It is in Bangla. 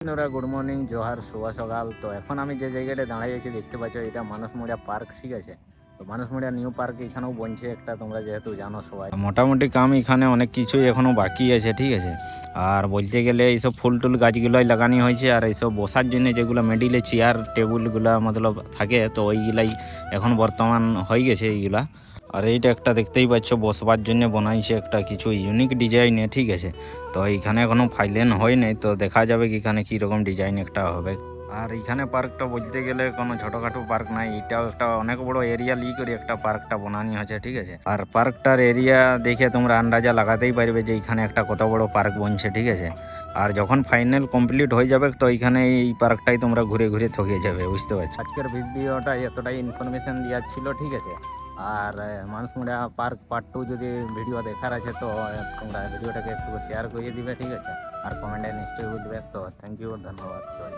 বন্ধুরা গুড মর্নিং, জোহার, শুভ সকাল। তো এখন আমি যে জায়গাটা দাঁড়িয়ে আছি দেখতে পাচ্ছ, এটা মানসমুড়িয়া পার্ক, ঠিক আছে। তো মানসমুড়িয়া নিউ পার্ক এখানেও বনছে একটা, তোমরা যেহেতু জানো সবাই। মোটামুটি কাম এখানে অনেক কিছুই এখনো বাকি আছে, ঠিক আছে। আর বলতে গেলে এইসব ফুল টুল গাছগুলোই লাগানো হয়েছে, আর এইসব বসার জন্য যেগুলো মিডিলে চেয়ার টেবিলগুলা মতলব থাকে, তো ওইগুলাই এখন বর্তমান হয়ে গেছে এইগুলা। আর এইটা একটা দেখতেই পাচ্ছ বসবার জন্য বানাইছে একটা কিছু ইউনিক ডিজাইনে, ঠিক আছে। তো এইখানে এখনো ফাইলেন হয় নাই, তো দেখা যাবে কি এখানে কীরকম ডিজাইন একটা হবে। আর এইখানে পার্কটা বলতে গেলে কোনো ছোটোখাটো পার্ক নাই, এটাও একটা অনেক বড় এরিয়া লি করে একটা পার্কটা বানানো হয়েছে, ঠিক আছে। আর পার্কটার এরিয়া দেখে তোমরা আন্দাজা লাগাতেই পারবে যে এখানে একটা কত বড় পার্ক বনছে, ঠিক আছে। আর যখন ফাইনাল কমপ্লিট হয়ে যাবে তো এইখানে এই পার্কটাই তোমরা ঘুরে ঘুরে থকে যাবে, বুঝতে পারছো। আজকের ভিডিওটা এতটাই ইনফরমেশন দেওয়ার ছিল, ঠিক আছে। আর মানসমুড়িয়া পার্ক পার্ট 2 যদি ভিডিও দেখার আছে তো তোমরা ভিডিওটাকে একটু শেয়ার করে দিবে, ঠিক আছে। আর কমেন্টে নিশ্চয়ই বলবে। তো থ্যাংক ইউ, ধন্যবাদ সবাই।